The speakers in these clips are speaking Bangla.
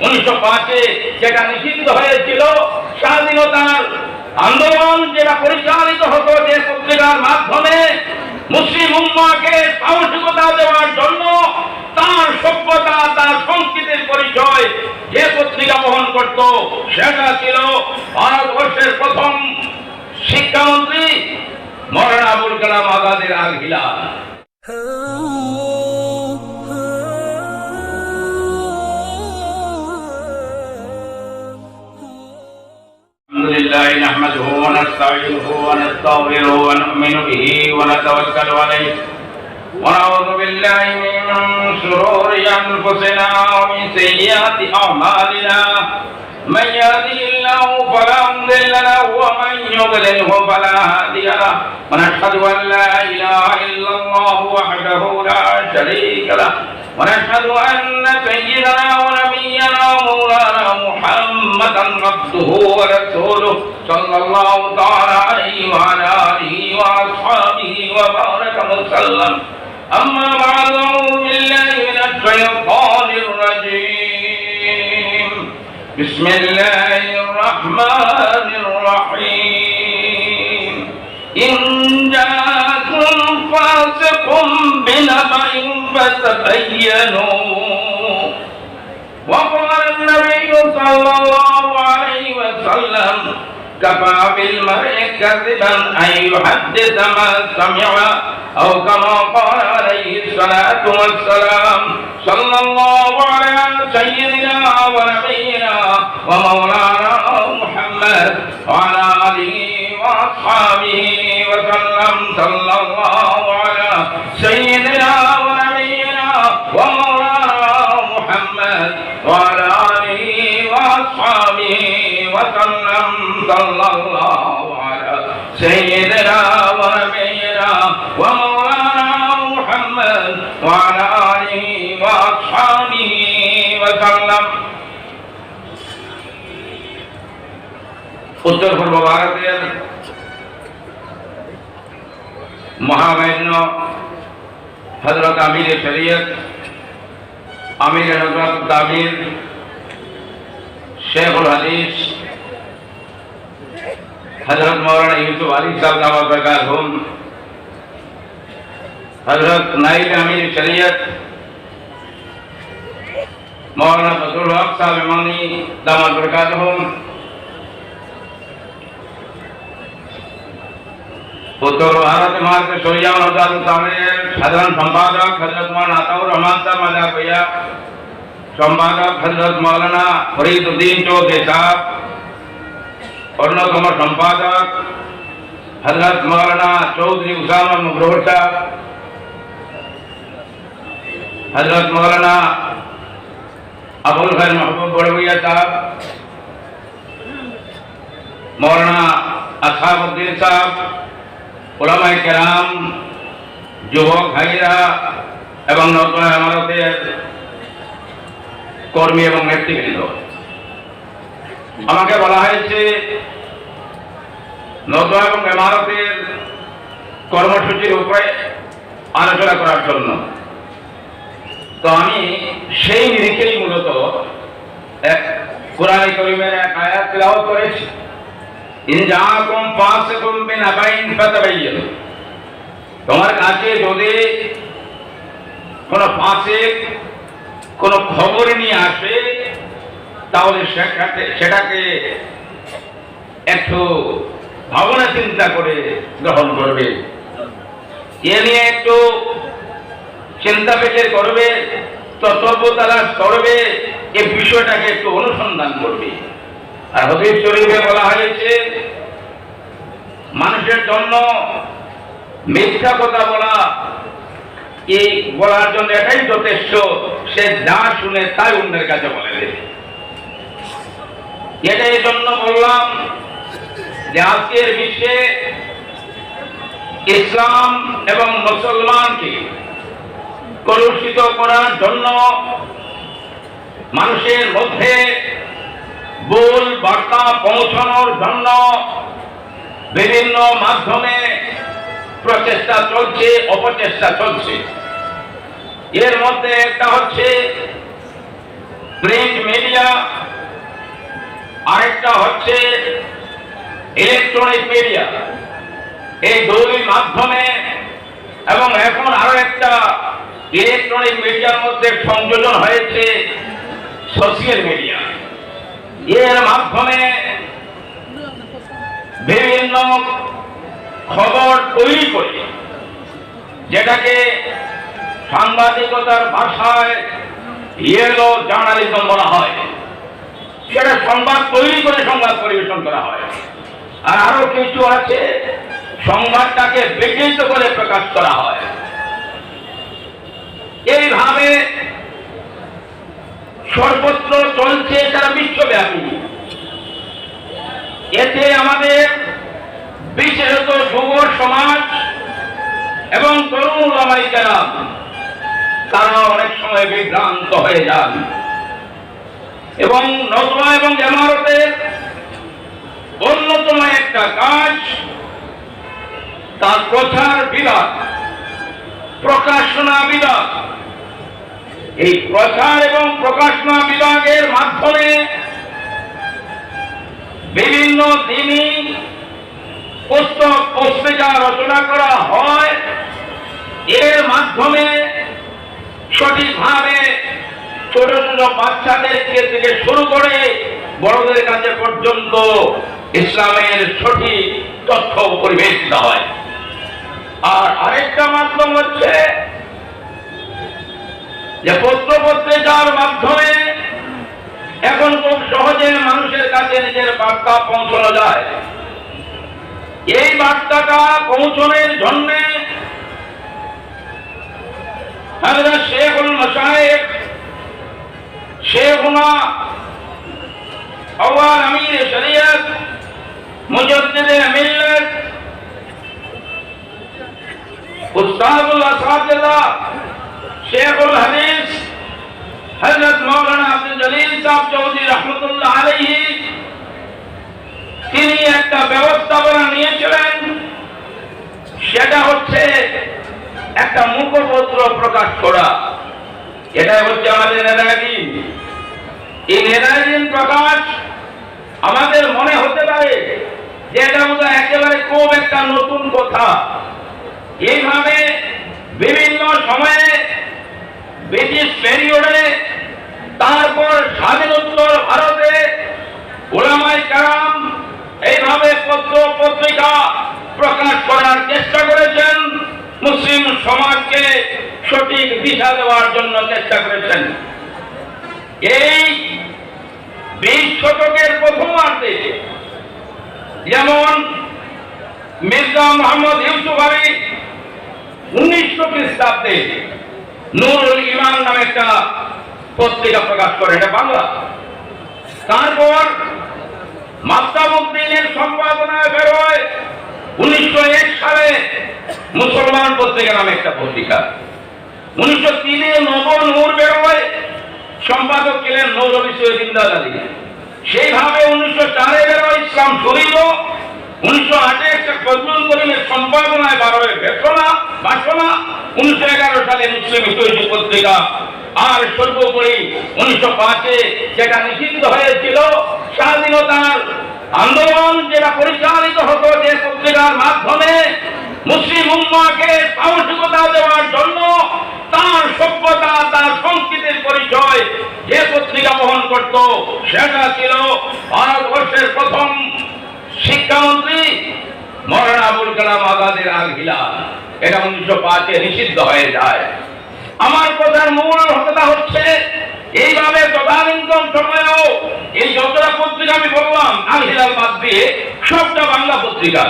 1905-এ যেটা নিষিদ্ধ হয়েছিল, স্বাধীনতার আন্দোলন যেটা পরিচালিত হতো যে পত্রিকার মাধ্যমে মুসলিম উম্মাহকে সাহসিকতা দেওয়ার জন্য, তার সভ্যতা তার সংস্কৃতির পরিচয় যে পত্রিকা বহন করত, সেটা ছিল ভারতবর্ষের প্রথম শিক্ষামন্ত্রী মৌলানা আবুল কালাম আজাদের আল হিলাল। الحمدلله نحمده ونستعينه ونستغفره ونؤمن به ونتوكل عليه ونعوذ بالله من شرور انفسنا ومن سيئات اعمالنا من يهده الله فلا مضل له ومن يضلله فلا هادي له ونشهد ان لا اله الا الله وحده لا شريك له ونشهد أن سيدنا ونبينا مولانا محمدا عبده ورسوله صلى الله تعالى عليه وعلى آله وأصحابه وبارك وسلم. أما بعد، أعوذ بالله من الشيطان الرجيم. بسم الله الرحمن الرحيم. إن جاءكم فاسق بنبأ فتبينوا. وقال النبي صلى الله عليه وسلم: كفى بالمرء كذبا أن يحدث ما سمع، أو كما قال عليه الصلاة والسلام. صلى الله على سيدنا ونبينا ومولانا محمد وعلى آله وأصحابه وسلم. صلى الله على سيدنا ونبينا ومولانا محمد وعلى آله وأصحابه وسلم. صلى الله على سيدنا ونبينا ومولانا محمد وعلى آله وأصحابه وسلم. উত্তর পূর্ব ভারতের মহামান্য হযরত আমির শরীয়ত, আমির হযরত আমির শেখুল হাদিস হযরত মৌলানা ইউসুফ আলী সাহেব দাওয়াত বরকাত হুম, হযরত নাইব আমির শরীয়ত মৌলানা ফজলুল হক সাহেব ইমানি দাওয়াত বরকাত হুম, উত্তর ভারত মহারাষ্ট্র শরিয়া অনুদান সামনের সাধারণ সম্পাদক হযরত মৌলানা আতাউর রহমান সাহেব মাদার ভৈয়া, সম্পাদক হযরত মৌলানা ফরিদউদ্দিন চৌধুরী সাহেব, অন্যতম সম্পাদক হযরত মৌলানা চৌধুরী উসামা মুগরর সাহেব, হযরত মৌলানা আবুল খায়ের মাহবুব বড়ভৈয়া সাহেব, মৌলানা আসহাবউদ্দিন সাহেব, উলামায়ে কেরাম, যুবক ভাইরা এবং নতুন আমানতের কর্মী এবং নেতৃবৃন্দ, আমাকে বলা হয়েছে নতুন এবং ইমারতের কর্মসূচির উপরে আলোচনা করার জন্য। তো আমি সেই নিরিখেই মূলত এক কোরআন কারীমের এক আয়াত তেলাওয়াত করেছি। ইন জাআকুম ফাসিকুম বিনাবাইন ফাতাবাইয়ানু। তোমার কাছে যদি কোনো ফাসিক কোনো খবর নিয়ে আসে, তাহলে সেটাকে একটু ভাবনা চিন্তা করে গ্রহণ করবে, এ নিয়ে একটু চিন্তা ফিকির করবে, তত্ত্ব তালাশ করবে, এই বিষয়টাকে একটু অনুসন্ধান করবে। আর হাদিস শরীফে বলা হয়েছে, মানুষের জন্য মিথ্যা কথা বলা এই বলার জন্য এটাই যথেষ্ট, সে যা শুনে তাই অন্যের কাছে বলে দেবে। এটাই জন্য বললাম যে আজকের বিশ্বে ইসলাম এবং মুসলমানকে কলুষিত করার জন্য মানুষের মধ্যে ভুল বার্তা পৌঁছানোর জন্য বিভিন্ন মাধ্যমে প্রচেষ্টা চলছে, অপচেষ্টা চলছে। এর মধ্যে একটা হচ্ছে প্রিন্ট মিডিয়া, হচ্ছে ইলেকট্রনিক মিডিয়া। এই দুই মাধ্যমে এবং এখন আরো একটা ইলেকট্রনিক মিডিয়ার মধ্যে সংযোজন হয়েছে সোশ্যাল মিডিয়া। এর মাধ্যমে বিভিন্ন খবর তৈরি করে, যেটাকে সাংবাদিকতার ভাষায় ইয়েলো জার্নালিজম বলা হয়, সেটা সংবাদ তৈরি করে সংবাদ পরিবেশন করা হয়। আর আরো কিছু আছে, সংবাদটাকে বিকৃত করে প্রকাশ করা হয়। এইভাবে সর্বত্র চলছে, সারা বিশ্বব্যাপী। এতে আমাদের বিশেষত যুব সমাজ এবং তরুণ ওলামায়ে কেরাম তারা অনেক সময় বিভ্রান্ত হয়ে যান এবং নজওয়া এবং জামায়াতের অন্যতম একটা কাজ তার প্রচার বিভাগ, প্রকাশনা বিভাগ। এই প্রচার এবং প্রকাশনা বিভাগের মাধ্যমে বিভিন্ন দিনই পুস্তক পত্রিকা রচনা করা হয়। এর মাধ্যমে সঠিকভাবে ছোট ছোট বাচ্চাদের থেকে শুরু করে বড়দের কাছে পর্যন্ত ইসলামের সঠিক তথ্য পরিবেশিত হয়। আর আরেকটা মাধ্যম হচ্ছে যে পত্র পত্রিকার মাধ্যমে এখন খুব সহজে মানুষের কাছে নিজের বার্তা পৌঁছানো যায়। এই বার্তাটা পৌঁছানোর জন্য হযরত শেখুল মাশায়েখ শেখুনা আউয়াল আমির শরিয়ত মুজাদ্দিদে মিল্লাত উস্তাদুল আসাতিযা শেখুল হাদিস হযরত মাওলানা আব্দুল জলিল সাহেব চৌধুরী রাহমাতুল্লাহ আলাইহি তিনি একটা ব্যবস্থাপনা নিয়েছিলেন। সেটা হচ্ছে একটা মুখপত্র প্রকাশ করা। এটা হচ্ছে আমাদের নেতাদিন। এই নেতাদিন প্রকাশ আমাদের মনে হতে পারে যে এটা বোধহয় একেবারে খুব একটা নতুন কথা। এইভাবে বিভিন্ন সময়ে ব্রিটিশ পিরিয়ডে, তারপর স্বাধীনোত্তর ভারতে ওলামায়ে কেরাম এইভাবে পত্র পত্রিকা প্রকাশ করার চেষ্টা করেছেন, মুসলিম সমাজকে সঠিক দিশা দেওয়ার জন্য চেষ্টা করেছেন। এই 20 শতকের প্রথমার্ধে যেমন মির্জা মোহাম্মদ ইউসুফ আলী 1900 খ্রিস্টাব্দে নুরুল ইমান নামে একটা পত্রিকা প্রকাশ করে, এটা বাংলা। তারপর মাক্তাবউদ্দিনের সম্পাদনায় বেরোয় 1901 সালে মুসলমান পত্রিকা নামে একটা পত্রিকা। 1903-এ নবর নূর বেরোয়, সম্পাদক ছিলেন মৌলভী সৈয়দ ইমদাদ আলী। সেইভাবে 1904-এ বেরোয় ইসলাম শরীফ। 1908-এ একটা ফজলুল করিমের সম্পাদনায় বেরোয় বাসনা। 1911 সালে মুসলিম ঐতিহ্য পত্রিকা। আর সর্বোপরি 1905-এ যেটা নিষিদ্ধ হয়েছিল, স্বাধীনতার আন্দোলন যেটা পরিচালিত হতো যে পত্রিকার মাধ্যমে মুসলিম উম্মাহকে সাহসিকতা দেওয়ার জন্য, তার সভ্যতা তার সংস্কৃতির পরিচয় যে পত্রিকা বহন করত, সেটা ছিল ভারতবর্ষের প্রথম শিক্ষামন্ত্রী মওলানা আবুল কালাম আজাদের আল হিলাল। এটা 1905-এ নিষিদ্ধ হয়ে যায়। আমার কথার মূল কথা হচ্ছে এইভাবে তদানীন্তন সময়েও এই যতটা পত্রিকা আমি বললাম আল হিলাল বাদ দিয়ে সবটা বাংলা পত্রিকা।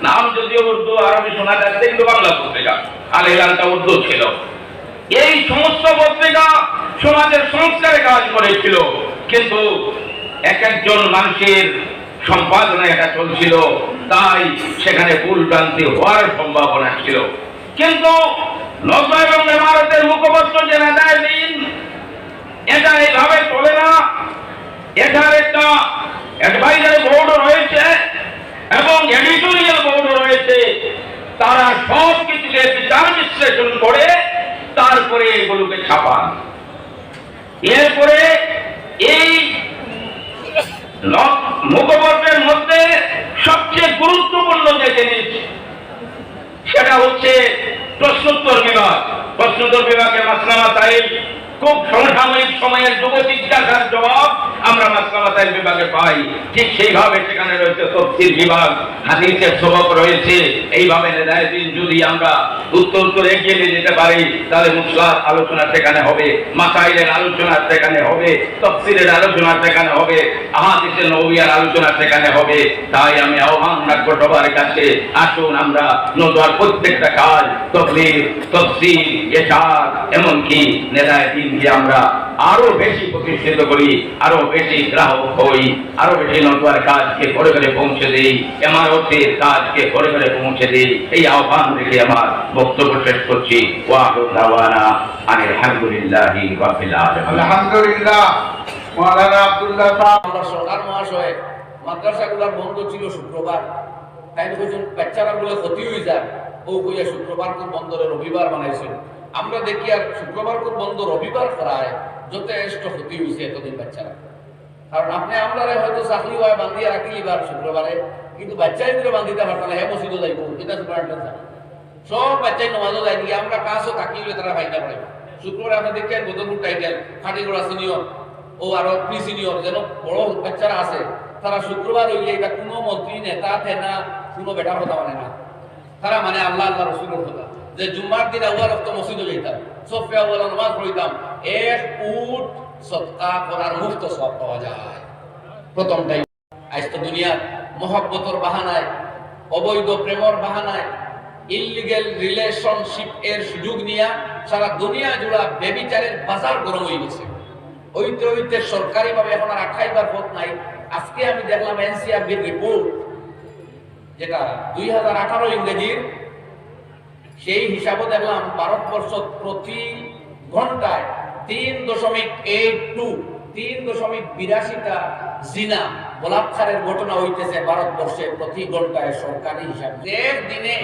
নাম যদিও উর্দু আরবি শোনা যাচ্ছে, কিন্তু বাংলা পত্রিকা। আল হিলালটা উর্দু ছিল। এই সমস্ত পত্রিকা সমাজের সংস্কারে কাজ করেছিল, কিন্তু এক একজন মানুষের সম্পাদনা এটা চলছিল, তাই সেখানে ভুল ভ্রান্তি হওয়ার সম্ভাবনা ছিল। কিন্তু নজওয়া এবং জামায়াতের মুখপত্র যে নেতাদিন, এটা এইভাবে চলে না। এটার একটা অ্যাডভাইজারি বোর্ড রয়েছে এবং এডিটোরিয়াল বোর্ড রয়েছে। তারা সব কিছুকে বিচার বিশ্লেষণ করে তারপরে এগুলোকে ছাপান। এরপরে এই মুখপত্রের মধ্যে সবচেয়ে গুরুত্বপূর্ণ যে জিনিস সেটা হচ্ছে প্রশ্নোত্তর বিভাগ। প্রশ্নোত্তর বিভাগে মাসলা মাসাইল খুব সমসাময়িক সময়ের যুব জিজ্ঞাসার জবাব আমরা মাসলা মাসাইল বিভাগে পাই। ঠিক সেইভাবে সেখানে রয়েছে তাফসীর বিভাগ, হাদিসের সবক রয়েছে। এইভাবে নেদায়দিন যদি আমরা উত্তর এগিয়ে নিয়ে যেতে পারি তাহলে মুসলার আলোচনা সেখানে হবে, মাসাইলের আলোচনা সেখানে হবে, তাফসীরের আলোচনা সেখানে হবে, আহাদিসের নববিয়ার আলোচনা সেখানে হবে। তাই আমি আহ্বান রাখবো সবার কাছে, আসুন আমরা নতুন প্রত্যেকটা কাজ তাকরীর, তাফসীর, ইরশাদ এমনকি নেদায়দিনকে আমরা আরো বেশি প্রতিষ্ঠিত করি, আরো বেশি গ্রাহক হই, আরো বেশি নতুন কাজকে ঘরে ঘরে পৌঁছে দেই, ইমারতের কাজকে ঘরে ঘরে পৌঁছে দেই। এই আহ্বান থেকে আমার বক্তব্য শেষ করছি। ওয়া দাওয়ানা আলহামদুলিল্লাহি রাব্বিল আলামিন। আলহামদুলিল্লাহ। মাওলানা আব্দুল্লাহ সাহেব, আমরা সরকার মহাশয় মাদ্রাসাগুলোর বন্ধ ছিল শুক্রবার, তাই বলছেন বাচ্চারা বলে ক্ষতি হয়ে যায়, ও কইয়া শুক্রবার কোন বন্ধরে রবিবার বানাইছিল। আমরা দেখি আর শুক্রবার কোন বন্ধ রবিবার করায় যথেষ্ট ক্ষতি হয়েছে এতদিন বাচ্চারা। কারণ আপনি আমরা হয়তো চাকরি হয় বান্ধিয়া রাখিলিবার শুক্রবারে, কিন্তু বাচ্চাই করে বান্ধিতে পারতাম না, হ্যাঁ মসজিদও যাইব, এটা সব বাচ্চাই নমাজও যাই দিকে আমরা কাজও থাকিলে তারা ফাইদা পাই। শুক্রবারে আপনি দেখেন বদরপুর টাইটেল খাটিগড়া সিনিয়র ও আরো প্রি সিনিয়র যেন বড় বাচ্চারা আছে, তারা শুক্রবার হইলে এটা কোনো মন্ত্রী নেতা থেনা কোনো বেটার কথা মানে না, তারা মানে আল্লাহ আল্লাহ রসুলের কথা। যে জুম্মার দিন আউয়াল রক্ত মসজিদে যাইতাম, সফিয়া আউয়াল নামাজ পড়িতাম, এক উট সদকা করার মুফত সব পাওয়া যায়। প্রথমটাই আজ তো দুনিয়ার মহব্বতর বাহানায়, অবৈধ প্রেমর বাহানায়, ইললিগ্যাল রিলেশনশিপ এর সুযোগ নিয়ে সারা দুনিয়া জুড়া বেবিচারের বাজার গরম হয়ে গেছে। ওইতে ওইতে সরকারি ভাবে এখন আর আঠাইবার পথ নাই। আজকে আমি দেখলাম এনসিআরবির রিপোর্ট, যেটা 2018 ইংরেজির, সেই হিসাবে দেখলাম ভারতবর্ষ প্রতি ঘন্টায় 3.82টা জিনা বলাৎকারের ঘটনা হইতেছে ভারতবর্ষে প্রতি ঘন্টায় সরকারি হিসাবে। দিনে